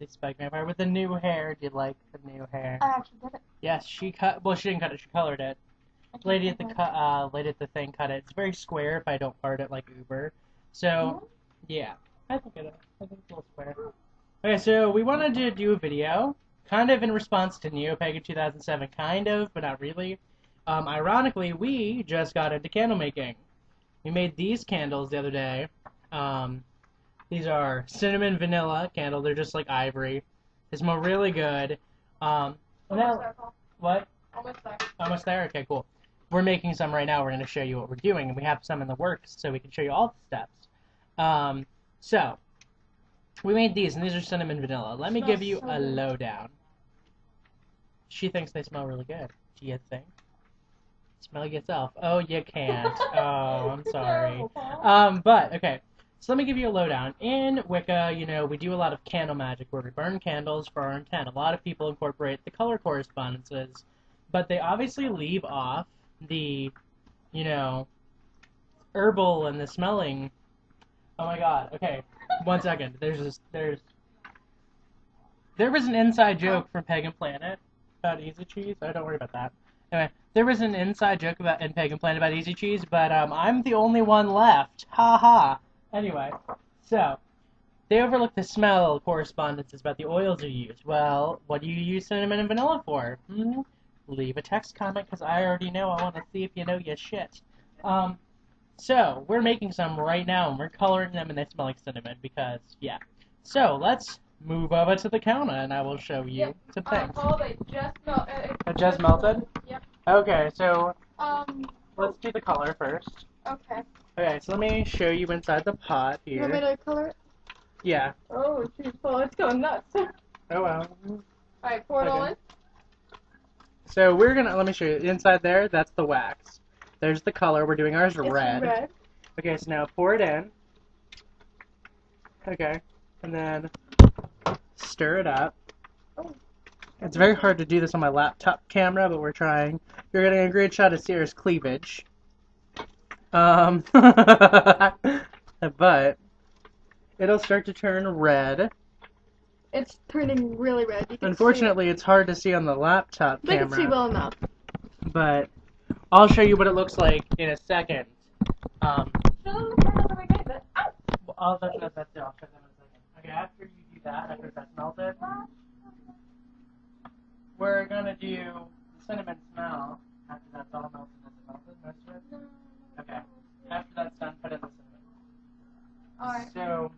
fancy SpykeVampyre with the new hair. Do you like the new hair? I actually did it. Yes, she cut. Well, she didn't cut it. She colored it. Lady at the thing cut it. It's very square if I don't part it like Uber. So, yeah, I think it's a little square. Okay, so we wanted to do a video, kind of in response to Neopeg in 2007, kind of, but not really. Ironically, we just got into candle making. We made these candles the other day. These are cinnamon vanilla candle. They're just like ivory. They smell really good. Almost there, Paul. What? Almost there. Almost there? Okay, cool. We're making some right now. We're going to show you what we're doing, and we have some in the works, so we can show you all the steps. So, we made these, and these are cinnamon vanilla. Let me give you a lowdown. She thinks they smell really good. Do you think? Smell yourself. Oh, you can't. Oh, I'm sorry. But, okay. So let me give you a lowdown. In Wicca, you know, we do a lot of candle magic where we burn candles for our intent. A lot of people incorporate the color correspondences, but they obviously leave off the, you know, herbal and the smelling. Oh my god. Okay. 1 second. There was an inside joke from Pagan Planet about Easy Cheese. Oh, don't worry about that. Anyway, there was an inside joke in Pagan Planet about Easy Cheese, but I'm the only one left. Ha ha. Anyway, so they overlook the smell correspondences about the oils you use. Well, what do you use cinnamon and vanilla for? Leave a text comment, because I already know. I want to see if you know your shit. So, we're making some right now, and we're coloring them, and they smell like cinnamon, because, yeah. So, let's move over to the counter, and I will show you some things. Oh, they just melted. It just melted? Yep. Okay, so, let's do the color first. Okay. Okay, so let me show you inside the pot here. You want me to color it? Yeah. Oh, geez, Paul, it's going nuts. Oh, well. Alright, pour it all in. So we're gonna, let me show you. Inside there, that's the wax. There's the color. We're doing ours red. It's red. Okay, so now pour it in. Okay. And then stir it up. Oh. It's very hard to do this on my laptop camera, but we're trying. You're getting a great shot of Sierra's cleavage. But it'll start to turn red. It's turning really red. You can Unfortunately, it's hard to see on the laptop They camera. can see well enough. But I'll show you what it looks like in a second. Show them the way they did it. Well, I'll show them in a second. Okay, after you do that, after that's melted, we're gonna do the cinnamon smell. After that's all melted, is it melted, most of it? Okay. After that's done, put in the cinnamon. Alright. So,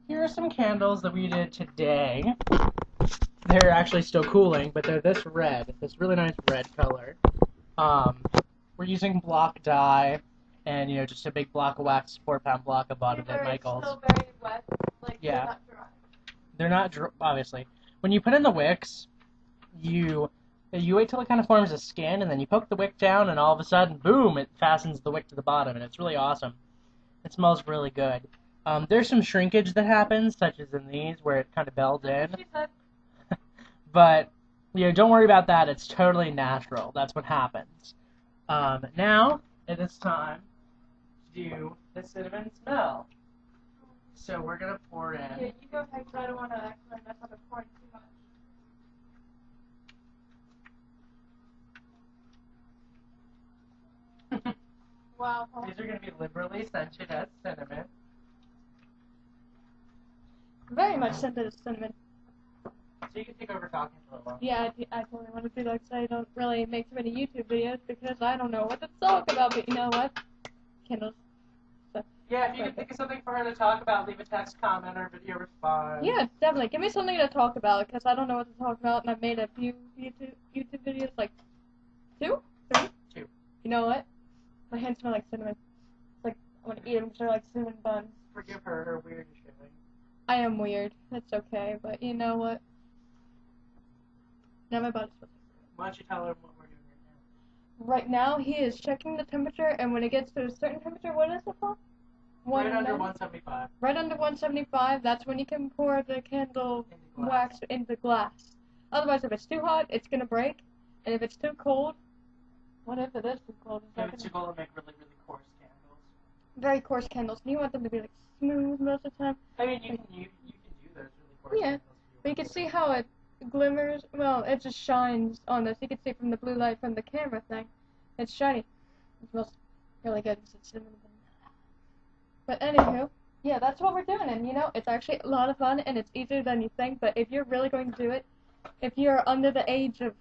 here are some candles that we did today. They're actually still cooling, but they're this red, this really nice red color. We're using block dye, and you know, just a big block of wax, 4-pound block I bought it at Michael's. Still very wet. Like, Yeah. They're not dry. Obviously. When you put in the wicks, you wait till it kind of forms a skin, and then you poke the wick down, and all of a sudden, boom, it fastens the wick to the bottom, and it's really awesome. It smells really good. There's some shrinkage that happens, such as in these, where it kind of bells in. But, you know, don't worry about that. It's totally natural. That's what happens. Now, it is time to do the cinnamon smell. So we're going to pour in. Yeah, you go ahead, because I don't want to actually mess up the pouring too much. Wow. These are going to be liberally scented as cinnamon. Very much scented as cinnamon. So you can take over talking for a little while. Yeah, I totally want to do that because I don't really make too many YouTube videos because I don't know what to talk about, but you know what? Candles. So, Yeah, if you can think of something for her to talk about, leave a text comment or video response. yeah, definitely. Give me something to talk about because I don't know what to talk about, and I've made a few YouTube videos, like 2? 3? 2. You know what? My hands smell like cinnamon. It's like I want to eat them because they're like cinnamon buns. Forgive her weird shit. I am weird. That's okay, but you know what? Now my body's supposed to. Why don't you tell her what we're doing Right now, he is checking the temperature, and when it gets to a certain temperature, what is it called? right now? Right under 175. Right under 175, that's when you can pour the candle wax into glass. Otherwise, if it's too hot, it's going to break. And if it's too cold, what if it is too cold? If it's too cold, it'll make really, really coarse candles. Very coarse candles. And you want them to be like smooth most of the time. I mean, you can do those really coarse Yeah. candles if you But you can see how it glimmers. Well, it just shines on this. You can see from the blue light from the camera thing. It's shiny. It smells really good. It's cinnamon. But anywho, yeah, that's what we're doing. And you know, it's actually a lot of fun and it's easier than you think. But if you're really going to do it, if you're under the age of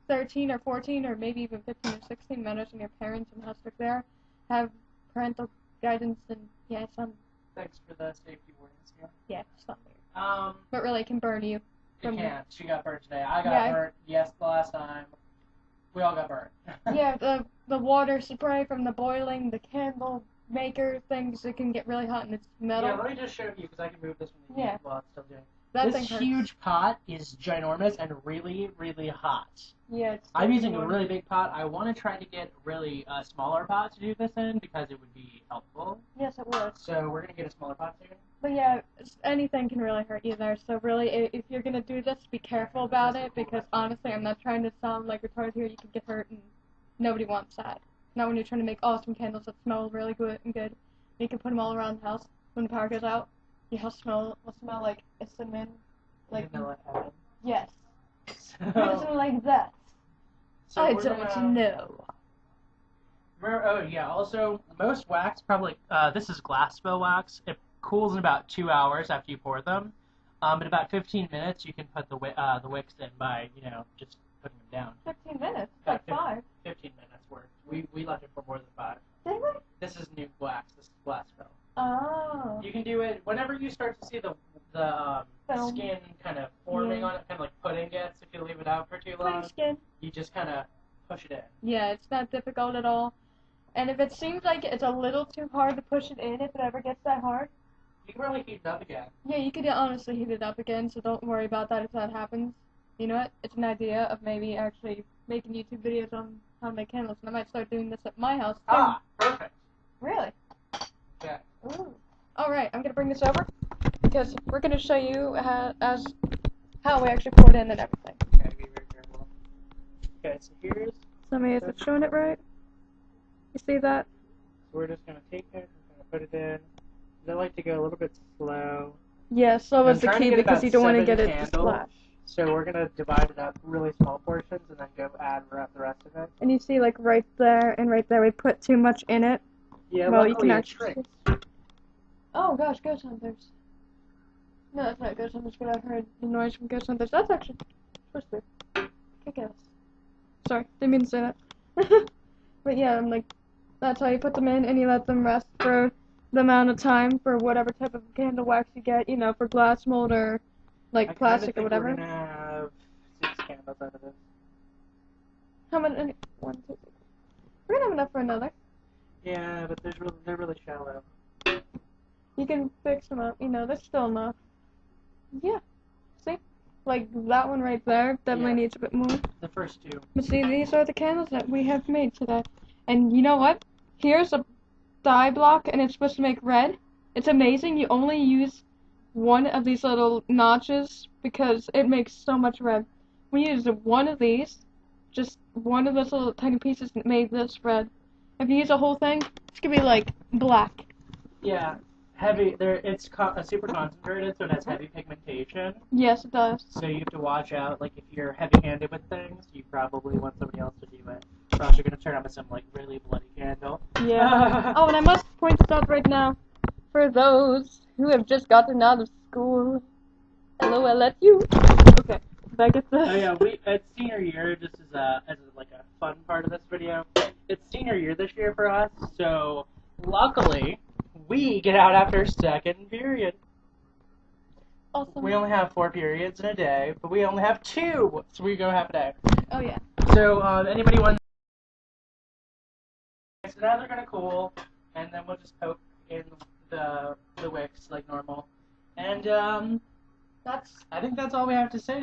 13 or 14 or maybe even 15 or 16, matters on your parents and how strict they are, have parental guidance and yeah, some. Thanks for the safety warnings here. Yeah, it's not weird. But really, it can burn you. It can. She got burnt today. I got burnt. Yes, the last time. We all got burnt. Yeah, the water spray from the boiling, the candle maker things, it can get really hot and it's metal. Yeah, let me just show you because I can move this from the heat while it's still doing. This thing huge pot is ginormous and really, really hot. Yeah, I'm using a really big pot. I want to try to get a really smaller pot to do this in because it would be helpful. Yes, it would. So we're going to get a smaller pot soon. But yeah, anything can really hurt you there. So really, if you're going to do this, be careful about it because honestly, I'm not trying to sound like retarded here. You can get hurt and nobody wants that. Not when you're trying to make awesome candles that smell really good and good. You can put them all around the house. When the power goes out, your house will smell like a cinnamon. Like vanilla heaven. Yes. What does it like that? So I don't know. Oh yeah. Also, most wax probably. This is glass fill wax. It cools in about 2 hours after you pour them. In about 15 minutes, you can put the wicks in by just putting them down. 15 minutes? Like 5? 15 minutes worth. We left it for more than 5. Did we? This is new wax. This is glass fill. Oh. You can do it whenever you start to see the skin kind of forming on it, kind of like pudding gets if you leave it out for too long. Skin. You just kind of push it in. Yeah, it's not difficult at all. And if it seems like it's a little too hard to push it in, if it ever gets that hard, you can really heat it up again. Yeah, you could honestly heat it up again, so don't worry about that if that happens. You know what? It's an idea of maybe actually making YouTube videos on how to make candles, and I might start doing this at my house too. Ah, perfect. Really? Yeah. Ooh. Alright, I'm gonna bring this over, because we're gonna show you how we actually pour it in and everything. Okay, be very careful. Okay, so here's... Is it showing it right? You see that? So we're just gonna take it, we're gonna put it in. I like to go a little bit slow. Yeah, slow is the key because you don't want to get it to splash. So we're gonna divide it up really small portions and then go add the rest of it. And you see, like right there and right there, we put too much in it. Yeah, well, you can actually. Oh gosh, ghost hunters. No, that's not ghost hunters, but I've heard the noise from ghost hunters. That's actually supposed to be kick-ass. Sorry, didn't mean to say that. But yeah, I'm like, that's how you put them in, and you let them rest for the amount of time for whatever type of candle wax you get, for glass mold or like plastic or whatever. We're gonna have 6 candles out of this. How many? 1, 2, 3. We're gonna have enough for another. Yeah, but they're really shallow. You can fix them up, there's still enough. Yeah. See? Like that one right there definitely needs a bit more. The first 2. But see, these are the candles that we have made today. And you know what? Here's a dye block and it's supposed to make red. It's amazing. You only use one of these little notches because it makes so much red. We used one of these, just one of those little tiny pieces that made this red. If you use a whole thing, it's gonna be like black. Yeah, heavy. It's super concentrated, so it has heavy pigmentation. Yes, it does. So you have to watch out. Like if you're heavy-handed with things, you probably want somebody else to do it. Or else you're gonna turn out with some like really bloody candle. Yeah. Oh, and I must point this out right now, for those who have just gotten out of school. LOL at you. Okay, back at the. Oh yeah, it's senior year. Just as like a fun part of this video. It's senior year this year for us, so luckily we get out after second period. Awesome. We only have 4 periods in a day, but we only have 2, so we go half a day. Oh yeah. So anybody wants? So now they're gonna cool, and then we'll just poke in the wicks like normal. And I think that's all we have to say.